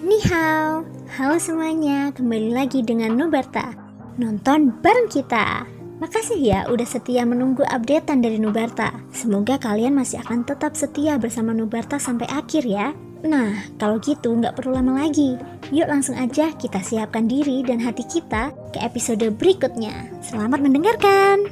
Ni hao, halo semuanya, kembali lagi dengan Nubarta. Nonton bareng kita. Makasih ya udah setia menunggu updatean dari Nubarta. Semoga kalian masih akan tetap setia bersama Nubarta sampai akhir ya. Nah, kalau gitu nggak perlu lama lagi. Yuk langsung aja kita siapkan diri dan hati kita ke episode berikutnya. Selamat mendengarkan.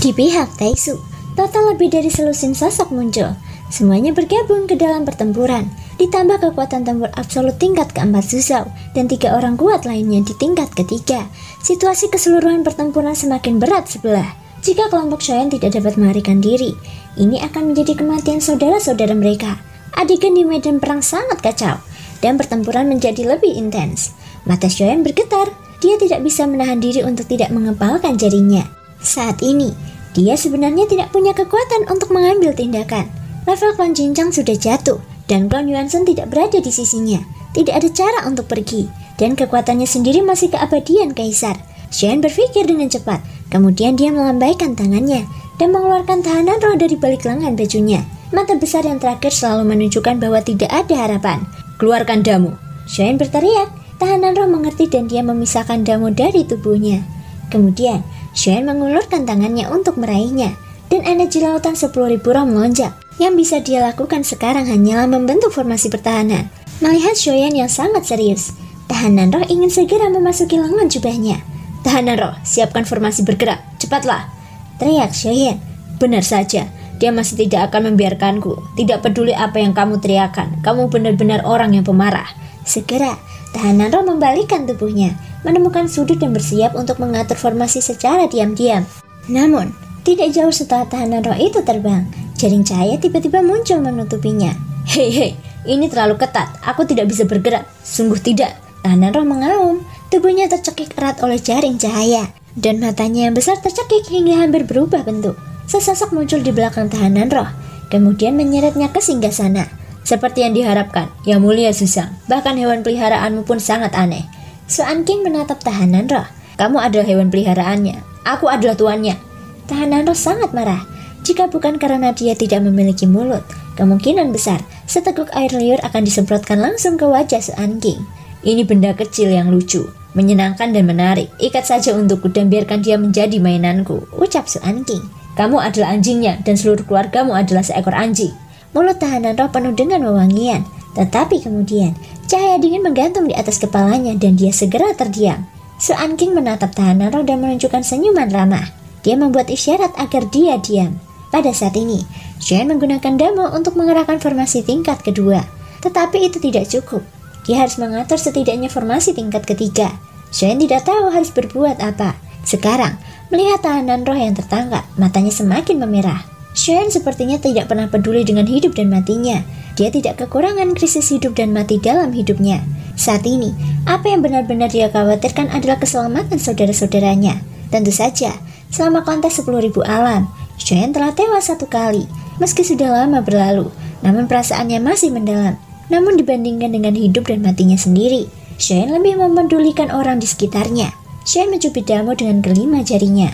Di pihak Taesu, total lebih dari selusin sosok muncul. Semuanya bergabung ke dalam pertempuran, ditambah kekuatan tempur absolut tingkat keempat Suzhou dan 3 orang kuat lainnya di tingkat ketiga. Situasi keseluruhan pertempuran semakin berat sebelah. Jika kelompok Shoyan tidak dapat melarikan diri, ini akan menjadi kematian saudara-saudara mereka. Adegan di medan perang sangat kacau, dan pertempuran menjadi lebih intens. Mata Shoyan bergetar, dia tidak bisa menahan diri untuk tidak mengepalkan jarinya. Saat ini, dia sebenarnya tidak punya kekuatan untuk mengambil tindakan. Level Klan Jinchang sudah jatuh, dan Klan Yuanzhen tidak berada di sisinya. Tidak ada cara untuk pergi, dan kekuatannya sendiri masih keabadian Kaisar. Shoyan berpikir dengan cepat, kemudian dia melambaikan tangannya, dan mengeluarkan tahanan roh dari balik lengan bajunya. Mata besar yang terakhir selalu menunjukkan bahwa tidak ada harapan. Keluarkan Damo. Shoyan berteriak, tahanan roh mengerti dan dia memisahkan Damo dari tubuhnya. Kemudian, Shoyan mengulurkan tangannya untuk meraihnya, dan energi lautan 10.000 roh melonjak. Yang bisa dia lakukan sekarang hanyalah membentuk formasi pertahanan. Melihat Shoyan yang sangat serius, tahanan roh ingin segera memasuki lengan jubahnya. Tahanan roh, siapkan formasi bergerak, cepatlah! Teriak Shoyan. Benar saja, dia masih tidak akan membiarkanku. Tidak peduli apa yang kamu teriakan, kamu benar-benar orang yang pemarah. Segera, tahanan roh membalikkan tubuhnya, menemukan sudut dan bersiap untuk mengatur formasi secara diam-diam. Namun, tidak jauh setelah tahanan roh itu terbang, jaring cahaya tiba-tiba muncul menutupinya. Hei, ini terlalu ketat, aku tidak bisa bergerak. Sungguh tidak. Tahanan roh mengaum, tubuhnya tercekik erat oleh jaring cahaya, dan matanya yang besar tercekik hingga hampir berubah bentuk. Sesosok muncul di belakang tahanan roh, kemudian menyeretnya ke singgasana. Seperti yang diharapkan, Yang Mulia Susang, bahkan hewan peliharaanmu pun sangat aneh. Suan King menatap tahanan roh. Kamu adalah hewan peliharaannya, aku adalah tuannya. Tahanan roh sangat marah. Jika bukan karena dia tidak memiliki mulut, kemungkinan besar seteguk air liur akan disemprotkan langsung ke wajah Suan King. Ini benda kecil yang lucu, menyenangkan dan menarik. Ikat saja untukku dan biarkan dia menjadi mainanku, ucap Suan King. Kamu adalah anjingnya dan seluruh keluargamu adalah seekor anjing. Mulut tahanan roh penuh dengan wewangian, tetapi kemudian cahaya dingin menggantung di atas kepalanya dan dia segera terdiam. Suan King menatap tahanan roh dan menunjukkan senyuman ramah. Dia membuat isyarat agar dia diam. Pada saat ini, Shoyan menggunakan Damo untuk mengerahkan formasi tingkat kedua. Tetapi itu tidak cukup. Dia harus mengatur setidaknya formasi tingkat ketiga. Shoyan tidak tahu harus berbuat apa. Sekarang, melihat tahanan roh yang tertangkap, matanya semakin memerah. Shoyan sepertinya tidak pernah peduli dengan hidup dan matinya. Dia tidak kekurangan krisis hidup dan mati dalam hidupnya. Saat ini, apa yang benar-benar dia khawatirkan adalah keselamatan saudara-saudaranya. Tentu saja, selama kontes 10.000 alam, Shoyan telah tewas 1 kali. Meski sudah lama berlalu, namun perasaannya masih mendalam. Namun dibandingkan dengan hidup dan matinya sendiri, Shoyan lebih memedulikan orang di sekitarnya. Shoyan mencubit Damo dengan kelima jarinya.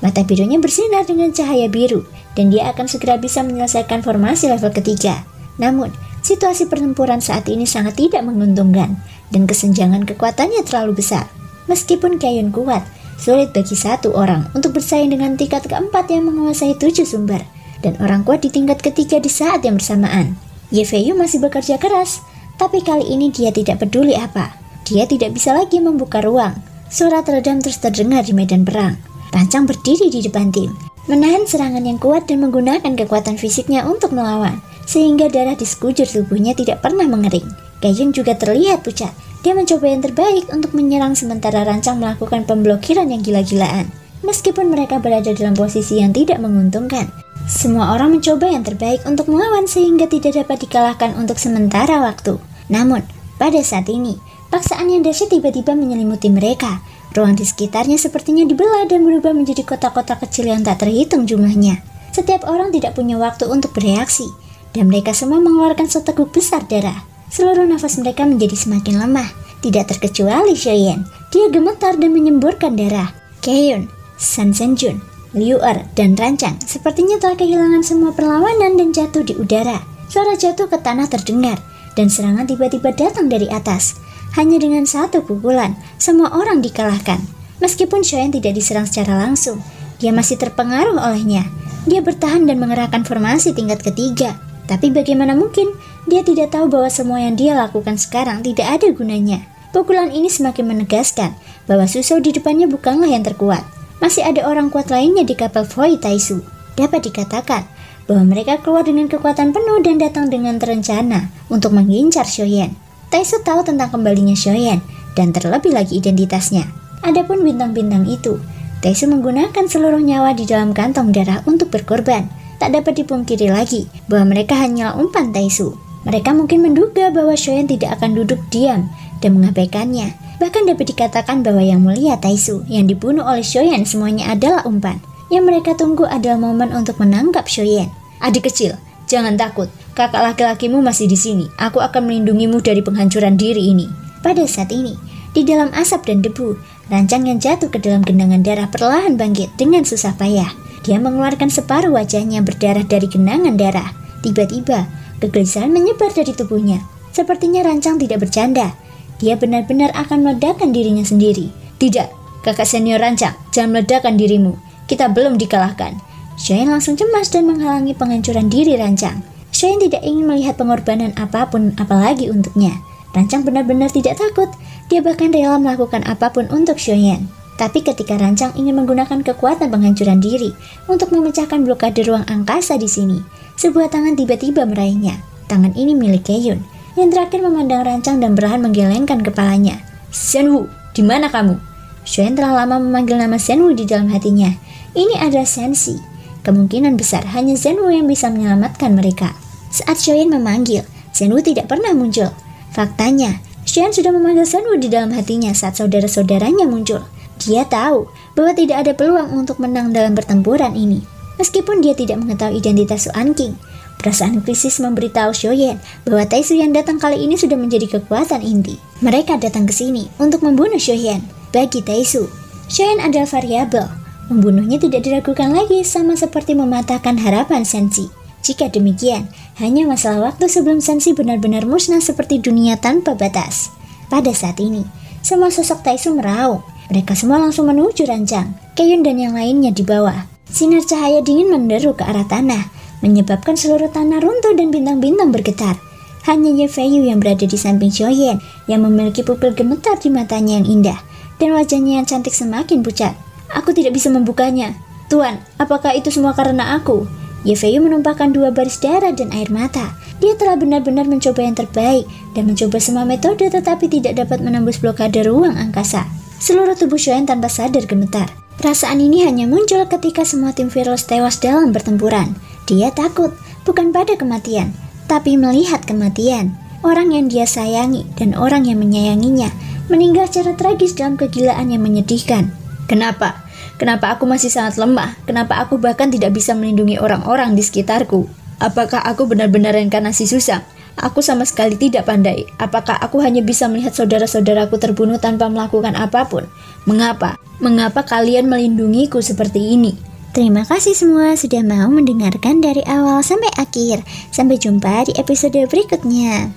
Mata birunya bersinar dengan cahaya biru, dan dia akan segera bisa menyelesaikan formasi level ketiga. Namun, situasi pertempuran saat ini sangat tidak menguntungkan, dan kesenjangan kekuatannya terlalu besar. Meskipun Kayun kuat, sulit bagi satu orang untuk bersaing dengan tingkat keempat yang menguasai 7 sumber, dan orang kuat di tingkat ketiga di saat yang bersamaan. Ye Feiyu masih bekerja keras, tapi kali ini dia tidak peduli apa. Dia tidak bisa lagi membuka ruang. Suara teredam terus terdengar di medan perang. Rancang berdiri di depan tim, menahan serangan yang kuat dan menggunakan kekuatan fisiknya untuk melawan, sehingga darah di sekujur tubuhnya tidak pernah mengering. Kayun juga terlihat pucat. Dia mencoba yang terbaik untuk menyerang sementara Rancang melakukan pemblokiran yang gila-gilaan. Meskipun mereka berada dalam posisi yang tidak menguntungkan, semua orang mencoba yang terbaik untuk melawan sehingga tidak dapat dikalahkan untuk sementara waktu. Namun, pada saat ini, paksaan yang dahsyat tiba-tiba menyelimuti mereka. Ruang di sekitarnya sepertinya dibelah dan berubah menjadi kotak-kotak kecil yang tak terhitung jumlahnya. Setiap orang tidak punya waktu untuk bereaksi, dan mereka semua mengeluarkan seteguk besar darah. Seluruh nafas mereka menjadi semakin lemah, tidak terkecuali Shoyan. Dia gemetar dan menyemburkan darah. Kayun, San Senjun, Liu Er, dan Rancang sepertinya telah kehilangan semua perlawanan dan jatuh di udara. Suara jatuh ke tanah terdengar, dan serangan tiba-tiba datang dari atas. Hanya dengan satu pukulan, semua orang dikalahkan. Meskipun Shoyan tidak diserang secara langsung, dia masih terpengaruh olehnya. Dia bertahan dan mengerahkan formasi tingkat ketiga. Tapi bagaimana mungkin dia tidak tahu bahwa semua yang dia lakukan sekarang tidak ada gunanya. Pukulan ini semakin menegaskan bahwa Suzhou di depannya bukanlah yang terkuat. Masih ada orang kuat lainnya di kapal Void Taisu. Dapat dikatakan bahwa mereka keluar dengan kekuatan penuh dan datang dengan terencana untuk mengincar Shoyan. Taisu tahu tentang kembalinya Shoyan dan terlebih lagi identitasnya. Adapun bintang-bintang itu, Taisu menggunakan seluruh nyawa di dalam kantong darah untuk berkorban. Tak dapat dipungkiri lagi bahwa mereka hanyalah umpan Taisu. Mereka mungkin menduga bahwa Shoyan tidak akan duduk diam dan mengabaikannya. Bahkan dapat dikatakan bahwa yang mulia Taisu yang dibunuh oleh Shoyan semuanya adalah umpan. Yang mereka tunggu adalah momen untuk menangkap Shoyan. Adik kecil, jangan takut. Kakak laki-lakimu masih di sini. Aku akan melindungimu dari penghancuran diri ini. Pada saat ini, di dalam asap dan debu, rancang yang jatuh ke dalam genangan darah perlahan bangkit dengan susah payah. Dia mengeluarkan separuh wajahnya berdarah dari genangan darah. Tiba-tiba, kegelisahan menyebar dari tubuhnya. Sepertinya rancang tidak bercanda. Dia benar-benar akan meledakkan dirinya sendiri. Tidak, kakak senior rancang, jangan meledakkan dirimu. Kita belum dikalahkan. Shoyan langsung cemas dan menghalangi penghancuran diri rancang. Shoyan tidak ingin melihat pengorbanan apapun apalagi untuknya. Rancang benar-benar tidak takut. Dia bahkan rela melakukan apapun untuk Shoyan. Tapi ketika rancang ingin menggunakan kekuatan penghancuran diri untuk memecahkan blokade ruang angkasa di sini, sebuah tangan tiba-tiba meraihnya. Tangan ini milik Keyun, yang terakhir memandang rancang dan berlahan menggelengkan kepalanya. Senwu, di mana kamu? Shoyan telah lama memanggil nama Senwu di dalam hatinya. Ini adalah Sensi. Kemungkinan besar hanya Senwu yang bisa menyelamatkan mereka. Saat Shoyan memanggil, Senwu tidak pernah muncul. Faktanya, Shoyan sudah memanggil Senwu di dalam hatinya saat saudara-saudaranya muncul. Dia tahu bahwa tidak ada peluang untuk menang dalam pertempuran ini. Meskipun dia tidak mengetahui identitas Su Anqing, perasaan krisis memberitahu Shoyan bahwa Taisu yang datang kali ini sudah menjadi kekuatan inti. Mereka datang ke sini untuk membunuh Shoyan. Bagi Taisu, Shoyan adalah variabel. Membunuhnya tidak diragukan lagi, sama seperti mematahkan harapan Sensi. Jika demikian, hanya masalah waktu sebelum Sensi benar-benar musnah seperti dunia tanpa batas. Pada saat ini, semua sosok Taisu meraung. Mereka semua langsung menuju rancang. Keyun dan yang lainnya di bawah. Sinar cahaya dingin menderu ke arah tanah, menyebabkan seluruh tanah runtuh dan bintang-bintang bergetar. Hanya Ye Feiyu yang berada di samping Shoyan yang memiliki pupil gemetar di matanya yang indah, dan wajahnya yang cantik semakin pucat. Aku tidak bisa membukanya. Tuan, apakah itu semua karena aku? Ye Feiyu menumpahkan 2 baris darah dan air mata. Dia telah benar-benar mencoba yang terbaik dan mencoba semua metode tetapi tidak dapat menembus blokade ruang angkasa. Seluruh tubuh Shoyan tanpa sadar gemetar. Perasaan ini hanya muncul ketika semua tim Virus tewas dalam pertempuran. Dia takut, bukan pada kematian, tapi melihat kematian. Orang yang dia sayangi dan orang yang menyayanginya meninggal secara tragis dalam kegilaan yang menyedihkan. Kenapa? Kenapa aku masih sangat lemah? Kenapa aku bahkan tidak bisa melindungi orang-orang di sekitarku? Apakah aku benar-benar reinkarnasi Susang? Aku sama sekali tidak pandai. Apakah aku hanya bisa melihat saudara-saudaraku terbunuh tanpa melakukan apapun? Mengapa? Mengapa kalian melindungiku seperti ini? Terima kasih semua sudah mau mendengarkan dari awal sampai akhir. Sampai jumpa di episode berikutnya.